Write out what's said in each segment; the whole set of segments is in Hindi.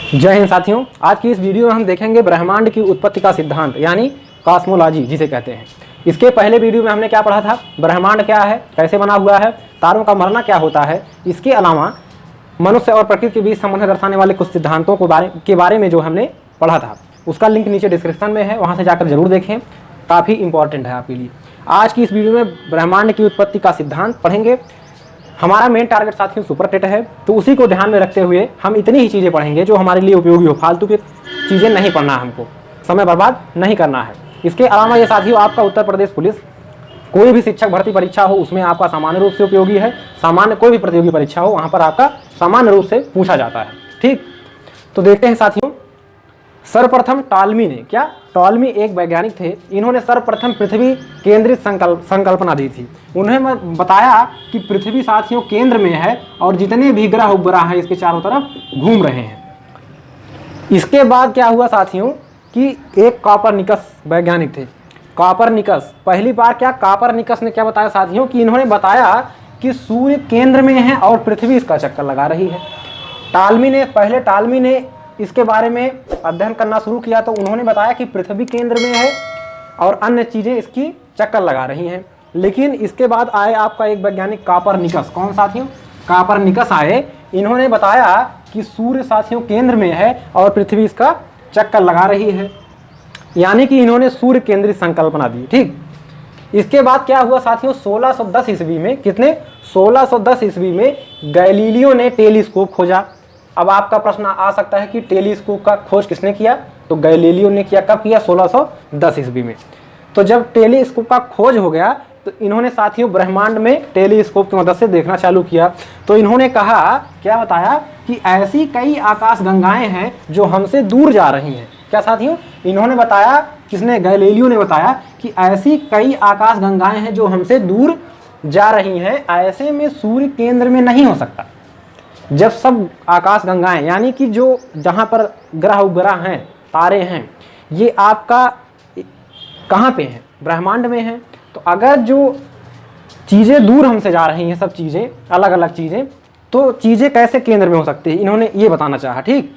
जय हिंद साथियों, आज की इस वीडियो में हम देखेंगे ब्रह्मांड की उत्पत्ति का सिद्धांत यानी कॉस्मोलॉजी जिसे कहते हैं। इसके पहले वीडियो में हमने क्या पढ़ा था, ब्रह्मांड क्या है, कैसे बना हुआ है, तारों का मरना क्या होता है। इसके अलावा मनुष्य और प्रकृति के बीच संबंध दर्शाने वाले कुछ सिद्धांतों के बारे में जो हमने पढ़ा था, उसका लिंक नीचे डिस्क्रिप्शन में है, वहाँ से जाकर जरूर देखें, काफ़ी इंपॉर्टेंट है आपके लिए। आज की इस वीडियो में ब्रह्मांड की उत्पत्ति का सिद्धांत पढ़ेंगे। हमारा मेन टारगेट साथियों सुपर टेट है, तो उसी को ध्यान में रखते हुए हम इतनी ही चीज़ें पढ़ेंगे जो हमारे लिए उपयोगी हो। फालतू की चीज़ें नहीं पढ़ना, हमको समय बर्बाद नहीं करना है। इसके अलावा ये साथियों आपका उत्तर प्रदेश पुलिस कोई भी शिक्षक भर्ती परीक्षा हो, उसमें आपका सामान्य रूप से उपयोगी है। सामान्य कोई भी प्रतियोगी परीक्षा हो, वहाँ पर आपका सामान्य रूप से पूछा जाता है। ठीक, तो देखते हैं साथियों। सर्वप्रथम टॉलमी एक वैज्ञानिक थे। इन्होंने सर्वप्रथम पृथ्वी केंद्रित संकल्पना दी थी। उन्हें बताया कि पृथ्वी साथियों केंद्र में है और जितने भी ग्रह उपग्रह हैं इसके चारों तरफ घूम रहे हैं। इसके बाद क्या हुआ साथियों कि एक कॉपरनिकस वैज्ञानिक थे। कॉपरनिकस पहली बार कॉपरनिकस ने क्या बताया साथियों कि इन्होंने बताया कि सूर्य केंद्र में है और पृथ्वी इसका चक्कर लगा रही है। टालमी ने इसके बारे में अध्ययन करना शुरू किया, तो उन्होंने बताया कि पृथ्वी केंद्र में है और अन्य चीज़ें इसकी चक्कर लगा रही हैं। लेकिन इसके बाद आए आपका एक वैज्ञानिक कॉपरनिकस। कौन साथियों? कॉपरनिकस आए। इन्होंने बताया कि सूर्य साथियों केंद्र में है और पृथ्वी इसका चक्कर लगा रही है, यानी कि इन्होंने सूर्य केंद्रित संकल्पना दी। ठीक, इसके बाद क्या हुआ साथियों, 1610 ईस्वी में 1610 ईस्वी में गैलीलियो ने टेलीस्कोप खोजा। अब आपका प्रश्न आ सकता है कि टेलीस्कोप का खोज किसने किया, तो गैलीलियो ने किया। कब किया? 1610 ईस्वी में। तो जब टेलीस्कोप का खोज हो गया तो इन्होंने साथियों ब्रह्मांड में टेलीस्कोप की मदद से देखना चालू किया। तो इन्होंने कहा, क्या बताया कि ऐसी कई आकाश गंगाएं हैं जो हमसे दूर जा रही हैं। क्या साथियों? इन्होंने बताया, किसने? गैलीलियो ने बताया कि ऐसी कई आकाश गंगाएं हैं जो हमसे दूर जा रही हैं। ऐसे में सूर्य केंद्र में नहीं हो सकता। जब सब आकाश गंगाएं यानी कि जो जहाँ पर ग्रह उपग्रह हैं, तारे हैं, ये आपका कहाँ पे हैं? ब्रह्मांड में हैं। तो अगर जो चीज़ें दूर हमसे जा रही हैं, सब चीज़ें अलग अलग चीज़ें, तो चीज़ें कैसे केंद्र में हो सकती है, इन्होंने ये बताना चाहा। ठीक,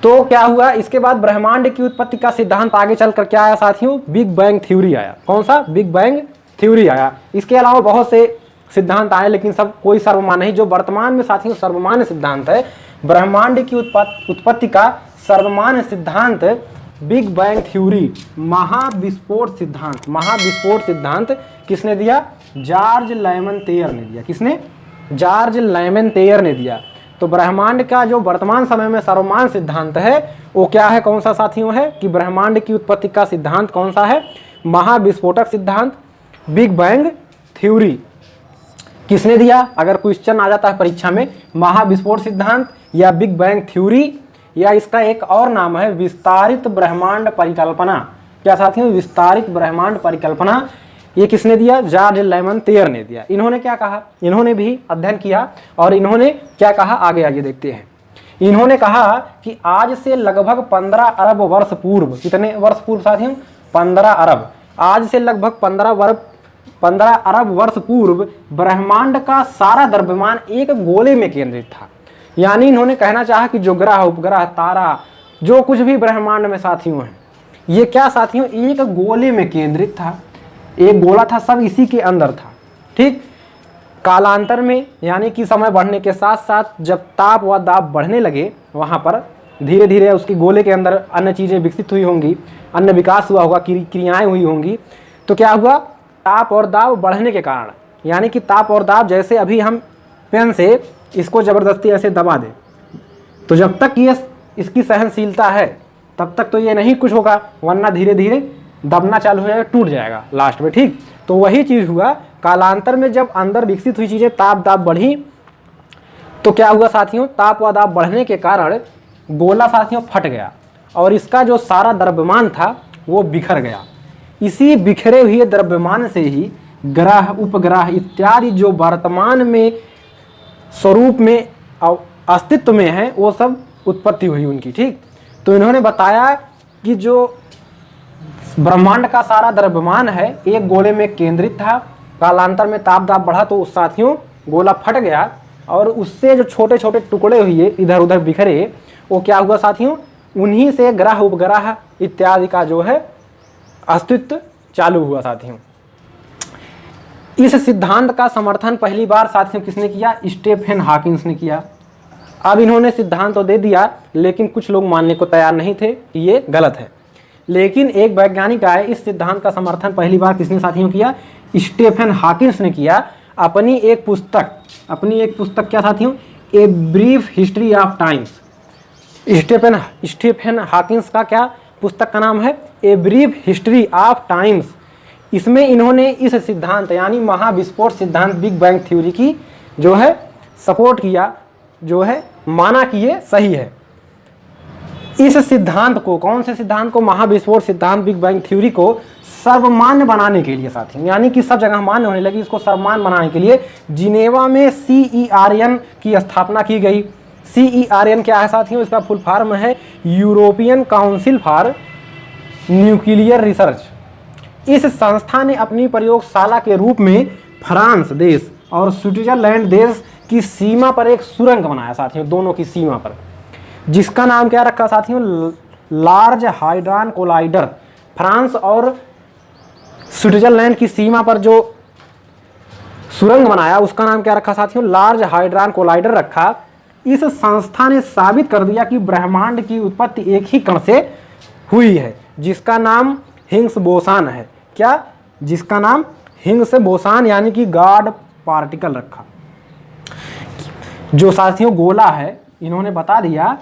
तो क्या हुआ, इसके बाद ब्रह्मांड की उत्पत्ति का सिद्धांत आगे चलकर क्या आया साथियों? बिग बैंग थ्योरी आया। कौन सा? बिग बैंग थ्योरी आया। इसके अलावा बहुत से सिद्धांत आए, लेकिन सब कोई सर्वमान्य नहीं। जो वर्तमान में साथियों सर्वमान्य सिद्धांत है, ब्रह्मांड की उत्पत्ति का सर्वमान्य सिद्धांत बिग बैंग थ्योरी, महाविस्फोट सिद्धांत किसने दिया? जॉर्ज लेमैत्रे ने दिया। किसने? जॉर्ज लेमैत्रे ने दिया। तो ब्रह्मांड का जो वर्तमान समय में सर्वमान्य सिद्धांत है वो क्या है? कौन सा साथियों है कि ब्रह्मांड की उत्पत्ति का सिद्धांत कौन सा है? महाविस्फोटक सिद्धांत, बिग बैंग थ्योरी। किसने दिया? अगर क्वेश्चन आ जाता है परीक्षा में, महाविस्फोट सिद्धांत या बिग बैंग थ्योरी, या इसका एक और नाम है विस्तारित ब्रह्मांड परिकल्पना। क्या साथियों? विस्तारित ब्रह्मांड परिकल्पना। ये किसने दिया? जॉर्ज लेमैत्रे ने दिया। इन्होंने क्या कहा? इन्होंने भी अध्ययन किया और इन्होंने क्या कहा, आगे देखते हैं। इन्होंने कहा कि आज से लगभग 15 अरब वर्ष पूर्व, कितने वर्ष पूर्व साथियों? 15 अरब। आज से लगभग 15 अरब वर्ष पूर्व ब्रह्मांड का सारा द्रव्यमान एक गोले में केंद्रित था। यानी इन्होंने कहना चाहा कि जो ग्रह उपग्रह तारा जो कुछ भी ब्रह्मांड में साथियों है, ये क्या साथियों एक गोले में केंद्रित था। एक गोला था, सब इसी के अंदर था। ठीक, कालांतर में यानी कि समय बढ़ने के साथ साथ जब ताप व दाब बढ़ने लगे, वहाँ पर धीरे धीरे उसकी गोले के अंदर अन्य चीज़ें विकसित हुई होंगी, अन्य विकास हुआ होगा, क्रियाएँ हुई होंगी। तो क्या हुआ, ताप और दाब बढ़ने के कारण, यानी कि ताप और दाब, जैसे अभी हम पेन से इसको ज़बरदस्ती ऐसे दबा दें, तो जब तक ये इसकी सहनशीलता है तब तक तो ये नहीं कुछ होगा, वरना धीरे धीरे दबना चालू हो जाएगा, टूट जाएगा लास्ट में। ठीक, तो वही चीज़ हुआ कालांतर में। जब अंदर विकसित हुई चीज़ें ताप दाब बढ़ी, तो क्या हुआ साथियों, ताप व दाब बढ़ने के कारण गोला साथियों फट गया और इसका जो सारा द्रव्यमान था वो बिखर गया। इसी बिखरे हुए द्रव्यमान से ही ग्रह उपग्रह इत्यादि जो वर्तमान में स्वरूप में अस्तित्व में है वो सब उत्पत्ति हुई उनकी। ठीक, तो इन्होंने बताया कि जो ब्रह्मांड का सारा द्रव्यमान है एक गोले में केंद्रित था, कालांतर में ताप दाब बढ़ा तो उस साथियों गोला फट गया और उससे जो छोटे छोटे टुकड़े हुए इधर उधर बिखरे, वो क्या हुआ साथियों, उन्हीं से ग्रह उपग्रह इत्यादि का जो है अस्तित्व चालू हुआ साथियों। इस सिद्धांत का समर्थन पहली बार साथियों किसने किया, स्टीफन हॉकिंस ने किया। अब इन्होंने सिद्धांत तो दे दिया, लेकिन कुछ लोग मानने को तैयार नहीं थे कि ये गलत है। लेकिन एक वैज्ञानिक आए, इस सिद्धांत का समर्थन पहली बार किसने साथियों किया, स्टीफन हॉकिंस ने किया। अपनी एक पुस्तक क्या साथियों, a brief history of times. Stephen Hawkins का क्या पुस्तक का नाम है, a brief history of times. इसमें इन्होंने इस सिद्धांत यानी महाविस्फोट सिद्धांत, बिग बैंग थ्योरी की जो है सपोर्ट किया, जो है माना कि ये सही है। इस सिद्धांत को, कौन से सिद्धांत को, महाविस्फोट सिद्धांत, बिग बैंग थ्योरी को सर्वमान्य बनाने के लिए साथियों, यानी कि सब जगह मान्य होने लगी, इसको सर्वमान्य बनाने के लिए जिनेवा में CERN की स्थापना की गई। CERN क्या है साथियों, इसका फुल फॉर्म है European council for nuclear research. इस संस्था ने अपनी प्रयोगशाला के रूप में फ्रांस देश और स्विट्जरलैंड देश की सीमा पर एक सुरंग बनाया साथियों, दोनों की सीमा पर, जिसका नाम क्या रखा साथियों, लार्ज हाइड्रॉन कोलाइडर। फ्रांस और स्विट्जरलैंड की सीमा पर जो सुरंग बनाया उसका नाम क्या रखा साथियों, लार्ज हाइड्रॉन कोलाइडर रखा। इस संस्था ने साबित कर दिया कि ब्रह्मांड की उत्पत्ति एक ही कण से हुई है, जिसका नाम हिग्स बोसान है। क्या, जिसका नाम हिग्स बोसान यानी कि गॉड पार्टिकल रखा। जो साथियों गोला है, इन्होंने बता दिया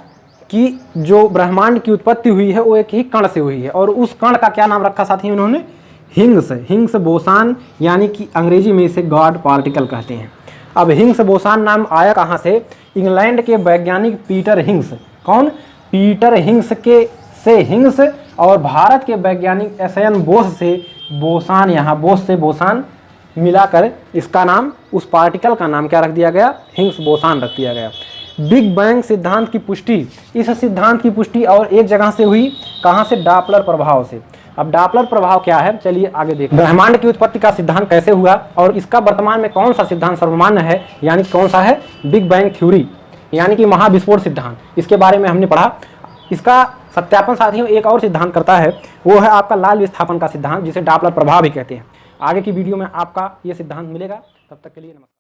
कि जो ब्रह्मांड की उत्पत्ति हुई है वो एक ही कण से हुई है, और उस कण का क्या नाम रखा साथियों इन्होंने, हिग्स बोसान, यानी कि अंग्रेजी में इसे गॉड पार्टिकल कहते हैं। अब हिग्स बोसान नाम आया कहाँ से, इंग्लैंड के वैज्ञानिक पीटर हिग्स, कौन, पीटर हिग्स के से हिग्स, और भारत के वैज्ञानिक SN बोस से बोसान, यहाँ बोस से बोसान मिलाकर इसका नाम, उस पार्टिकल का नाम क्या रख दिया गया, हिग्स बोसान रख दिया गया। बिग बैंग सिद्धांत की पुष्टि, इस सिद्धांत की पुष्टि और एक जगह से हुई, कहाँ से, डॉपलर प्रभाव से। अब डॉपलर प्रभाव क्या है, चलिए आगे देखते हैं। ब्रह्मांड की उत्पत्ति का सिद्धांत कैसे हुआ और इसका वर्तमान में कौन सा सिद्धांत सर्वमान्य है, यानी कौन सा है, बिग बैंग थ्योरी, यानी कि महाविस्फोट सिद्धांत, इसके बारे में हमने पढ़ा। इसका सत्यापन साथियों एक और सिद्धांत करता है, वो है आपका लाल विस्थापन का सिद्धांत, जिसे डॉपलर प्रभाव भी कहते हैं। आगे की वीडियो में आपका ये सिद्धांत मिलेगा, तब तक के लिए नमस्कार।